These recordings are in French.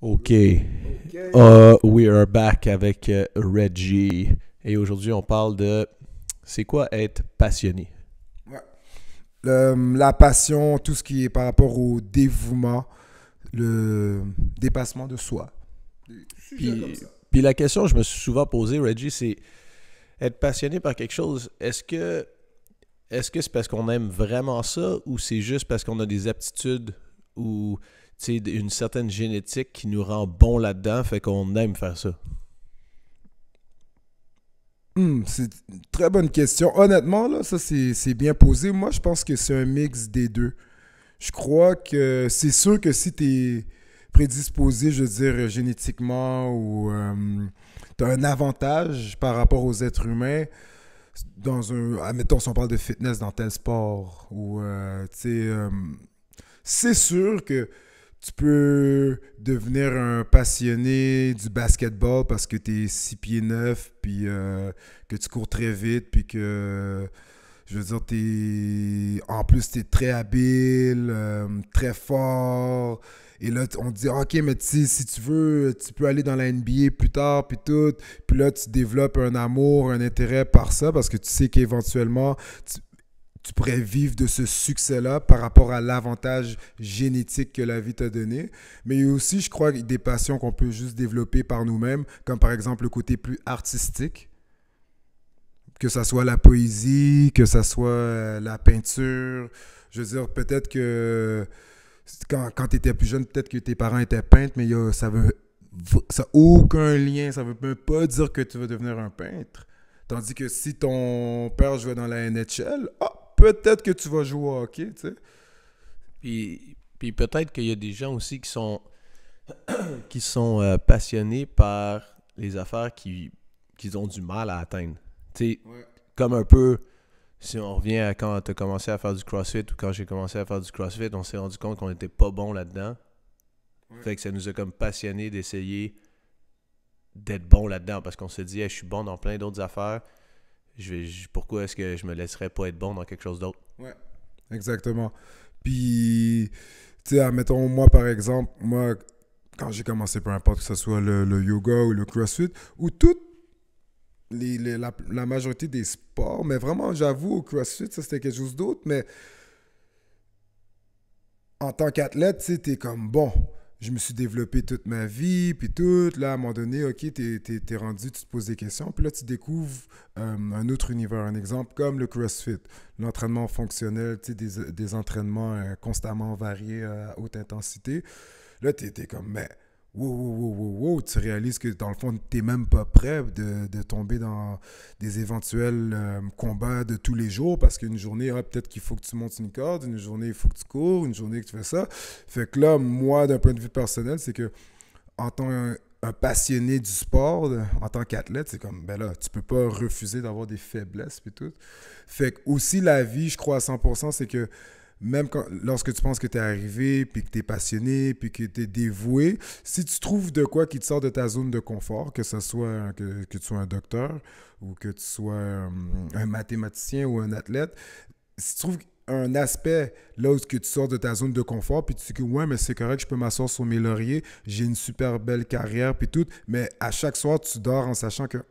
OK. Ok. We are back avec Reggie. Et aujourd'hui, on parle de c'est quoi être passionné? Ouais. La passion, tout ce qui est par rapport au dévouement, le dépassement de soi. Des sujets comme Puis, ça. puis la question que je me suis souvent posée, Reggie, c'est être passionné par quelque chose, est-ce que c'est parce qu'on aime vraiment ça ou c'est juste parce qu'on a des aptitudes ou une certaine génétique qui nous rend bon là-dedans, fait qu'on aime faire ça? C'est une très bonne question. Honnêtement, là, ça c'est bien posé. Moi, je pense que c'est un mix des deux. Je crois que c'est sûr que si tu es prédisposé, je veux dire, génétiquement ou tu as un avantage par rapport aux êtres humains, dans un, admettons, si on parle de fitness dans tel sport, ou, tu sais, c'est sûr que tu peux devenir un passionné du basketball parce que tu es 6 pieds 9, puis que tu cours très vite, puis que, je veux dire, en plus, tu es très habile, très fort. Et là, on te dit, OK, mais si tu veux, tu peux aller dans la NBA plus tard, puis tout. Puis là, tu développes un amour, un intérêt par ça, parce que tu sais qu'éventuellement, tu pourrais vivre de ce succès-là par rapport à l'avantage génétique que la vie t'a donné. Mais il y a aussi, je crois, des passions qu'on peut juste développer par nous-mêmes, comme par exemple le côté plus artistique, que ça soit la poésie, que ça soit la peinture. Je veux dire, peut-être que quand tu étais plus jeune, peut-être que tes parents étaient peintres, mais ça n'a aucun lien. Ça ne veut même pas dire que tu vas devenir un peintre. Tandis que si ton père jouait dans la NHL, peut-être que tu vas jouer au hockey, tu sais. Puis peut-être qu'il y a des gens aussi qui sont passionnés par les affaires qu'ils ont du mal à atteindre. Tu sais, Ouais, comme un peu, si on revient à quand tu as commencé à faire du CrossFit ou quand j'ai commencé à faire du CrossFit, on s'est rendu compte qu'on n'était pas bon là-dedans. ouais. Fait que ça nous a comme passionnés d'essayer d'être bon là-dedans parce qu'on s'est dit, hey, je suis bon dans plein d'autres affaires. Pourquoi est-ce que je me laisserais pas être bon dans quelque chose d'autre? Ouais, exactement. Puis, tu sais, admettons, moi, par exemple, moi, quand j'ai commencé, peu importe que ce soit le yoga ou le CrossFit, ou toute la majorité des sports, mais vraiment, j'avoue, au CrossFit, ça, c'était quelque chose d'autre, mais en tant qu'athlète, tu sais, t'es comme, bon, je me suis développé toute ma vie, puis tout, là, à un moment donné, OK, t'es rendu, tu te poses des questions, puis là, tu découvres un autre univers, un exemple comme le CrossFit, l'entraînement fonctionnel, tu sais, des entraînements constamment variés à haute intensité. Là, t'es comme, mais wow, wow, wow, wow, wow, tu réalises que dans le fond, t'es même pas prêt de tomber dans des éventuels combats de tous les jours parce qu'une journée, peut-être qu'il faut que tu montes une corde, une journée, il faut que tu cours, une journée que tu fais ça. Fait que là, moi, d'un point de vue personnel, c'est que en tant un passionné du sport, en tant qu'athlète, c'est comme, ben là, tu peux pas refuser d'avoir des faiblesses et tout. Fait que aussi, la vie, je crois à 100%, c'est que même lorsque tu penses que tu es arrivé, puis que tu es passionné, puis que tu es dévoué, si tu trouves de quoi qui te sort de ta zone de confort, que ce soit que tu sois un docteur ou que tu sois un mathématicien ou un athlète, si tu trouves un aspect là où que tu sors de ta zone de confort, puis tu dis que ouais, mais c'est correct, je peux m'asseoir sur mes lauriers, j'ai une super belle carrière, puis tout, mais à chaque soir, tu dors en sachant que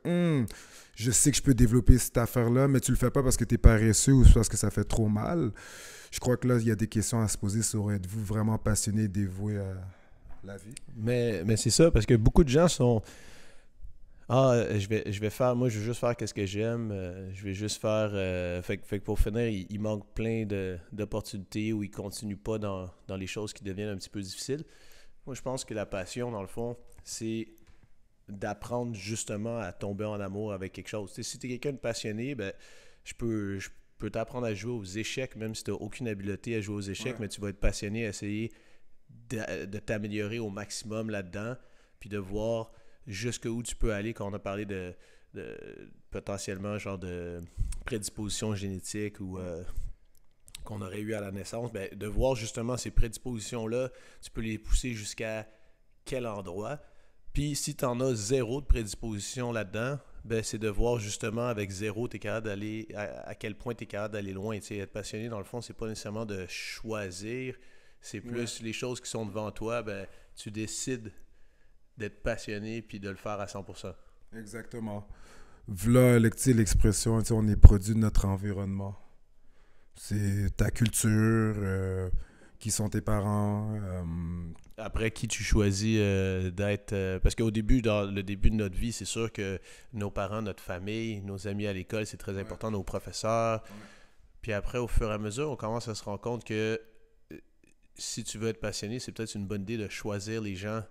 je sais que je peux développer cette affaire-là, mais tu le fais pas parce que tu es paresseux ou parce que ça fait trop mal. Je crois que là, il y a des questions à se poser sur êtes-vous vraiment passionné, dévoué à la vie? Mais c'est ça, parce que beaucoup de gens sont. Je vais faire, moi je veux juste faire qu'est-ce que j'aime, je vais juste faire. Fait que pour finir, il manque plein d'opportunités où ils continuent pas dans les choses qui deviennent un petit peu difficiles. Moi je pense que la passion, dans le fond, c'est d'apprendre justement à tomber en amour avec quelque chose. Tu sais, si tu es quelqu'un de passionné, ben, je peux t'apprendre à jouer aux échecs, même si tu n'as aucune habileté à jouer aux échecs, Ouais. mais tu vas être passionné à essayer de t'améliorer au maximum là-dedans, puis de voir jusqu'où tu peux aller quand on a parlé de potentiellement genre de prédisposition génétique ou qu'on aurait eu à la naissance, ben, de voir justement ces prédispositions-là, tu peux les pousser jusqu'à quel endroit. Puis si tu en as zéro de prédisposition là-dedans, ben, c'est de voir justement avec zéro, t'es capable d'aller à quel point tu es capable d'aller loin. T'sais, être passionné, dans le fond, c'est pas nécessairement de choisir, c'est Ouais. plus les choses qui sont devant toi, ben, tu décides d'être passionné puis de le faire à 100%. Exactement. Voilà l'expression, on est produit de notre environnement. C'est ta culture, qui sont tes parents. Après, qui tu choisis d'être... parce qu'au début, dans le début de notre vie, c'est sûr que nos parents, notre famille, nos amis à l'école, c'est très important, nos professeurs. Ouais. Puis après, au fur et à mesure, on commence à se rendre compte que si tu veux être passionné, c'est peut-être une bonne idée de choisir les gens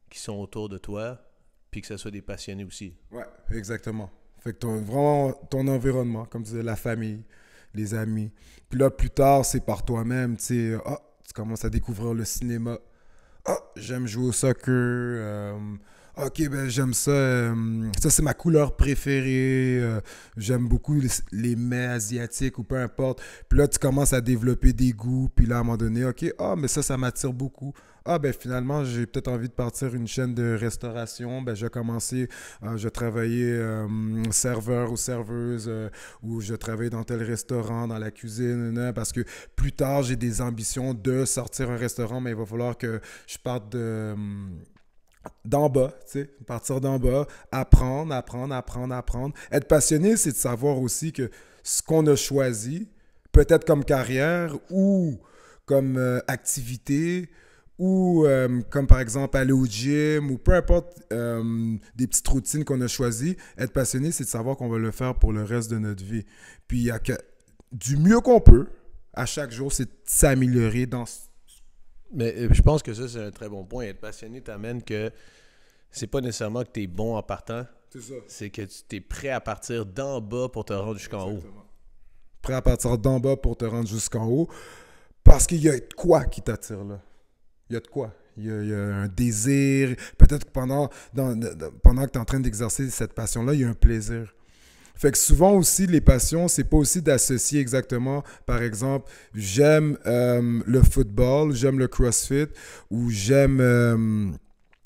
qui sont autour de toi, puis que ce soit des passionnés aussi. Ouais, exactement. Fait que vraiment ton environnement, comme tu disais, la famille, les amis. Puis là, plus tard, c'est par toi-même, tu sais, tu commences à découvrir le cinéma. J'aime jouer au soccer. Ok, ben j'aime ça. Ça, c'est ma couleur préférée. J'aime beaucoup les mets asiatiques ou peu importe. Puis là, tu commences à développer des goûts. Puis là, à un moment donné, ok, mais ça m'attire beaucoup. Ben finalement, j'ai peut-être envie de partir une chaîne de restauration. Ben, je vais commencer, je vais travailler serveur ou serveuse, ou je travaille dans tel restaurant, dans la cuisine, parce que plus tard, j'ai des ambitions de sortir un restaurant, mais il va falloir que je parte d'en bas, tu sais, partir d'en bas, apprendre. Être passionné, c'est de savoir aussi que ce qu'on a choisi, peut-être comme carrière ou comme activité, ou comme par exemple aller au gym, ou peu importe des petites routines qu'on a choisies, être passionné, c'est de savoir qu'on va le faire pour le reste de notre vie. Puis il y a que, du mieux qu'on peut, à chaque jour, c'est de s'améliorer dans... Mais je pense que ça, c'est un très bon point. Être passionné t'amène que c'est pas nécessairement que tu es bon en partant, C'est ça. c'est que tu es prêt à partir d'en bas pour te rendre jusqu'en haut. Exactement. Prêt à partir d'en bas pour te rendre jusqu'en haut, parce qu'il y a de quoi qui t'attire là. Il y a de quoi. Il y a un désir. Peut-être que pendant que tu es en train d'exercer cette passion-là, il y a un plaisir. Fait que souvent aussi, les passions, c'est pas aussi d'associer exactement, par exemple, j'aime le football, j'aime le CrossFit, ou j'aime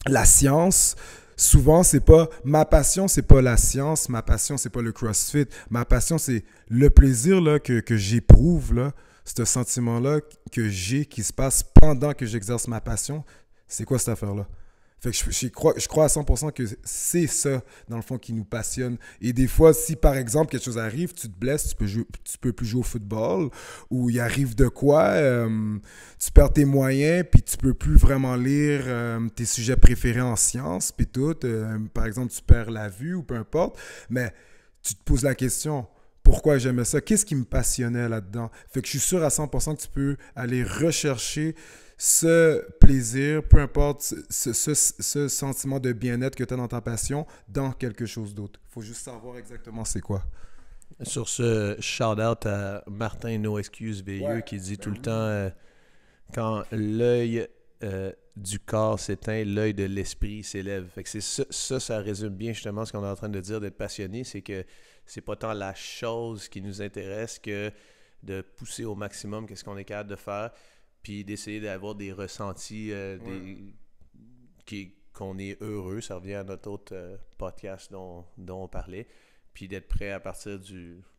la science. Souvent, c'est pas ma passion, c'est pas la science, ma passion, c'est pas le CrossFit. Ma passion, c'est le plaisir là, que j'éprouve, là, ce sentiment-là que j'ai, qui se passe pendant que j'exerce ma passion. C'est quoi cette affaire-là? Fait que je crois à 100% que c'est ça, dans le fond, qui nous passionne. Et des fois, si par exemple quelque chose arrive, tu te blesses, tu peux plus jouer au football, ou il arrive de quoi, tu perds tes moyens, puis tu peux plus vraiment lire tes sujets préférés en sciences, puis tout. Par exemple, tu perds la vue, ou peu importe. Mais tu te poses la question, pourquoi j'aimais ça? Qu'est-ce qui me passionnait là-dedans? Fait que je suis sûr à 100% que tu peux aller rechercher ce plaisir, peu importe ce sentiment de bien-être que tu as dans ta passion, dans quelque chose d'autre. Il faut juste savoir exactement c'est quoi. Sur ce, shout-out à Martin No Excuse VIE qui dit tout le temps quand l'œil du corps s'éteint, l'œil de l'esprit s'élève. Fait que c'est ça résume bien justement ce qu'on est en train de dire d'être passionné, c'est que c'est pas tant la chose qui nous intéresse que de pousser au maximum qu'est-ce qu'on est capable de faire, puis d'essayer d'avoir des ressentis qu'on est heureux. Ça revient à notre autre podcast dont on parlait, puis d'être prêt à partir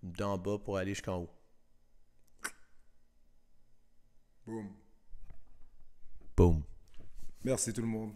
d'en bas pour aller jusqu'en haut. Boom. Boom. Merci tout le monde.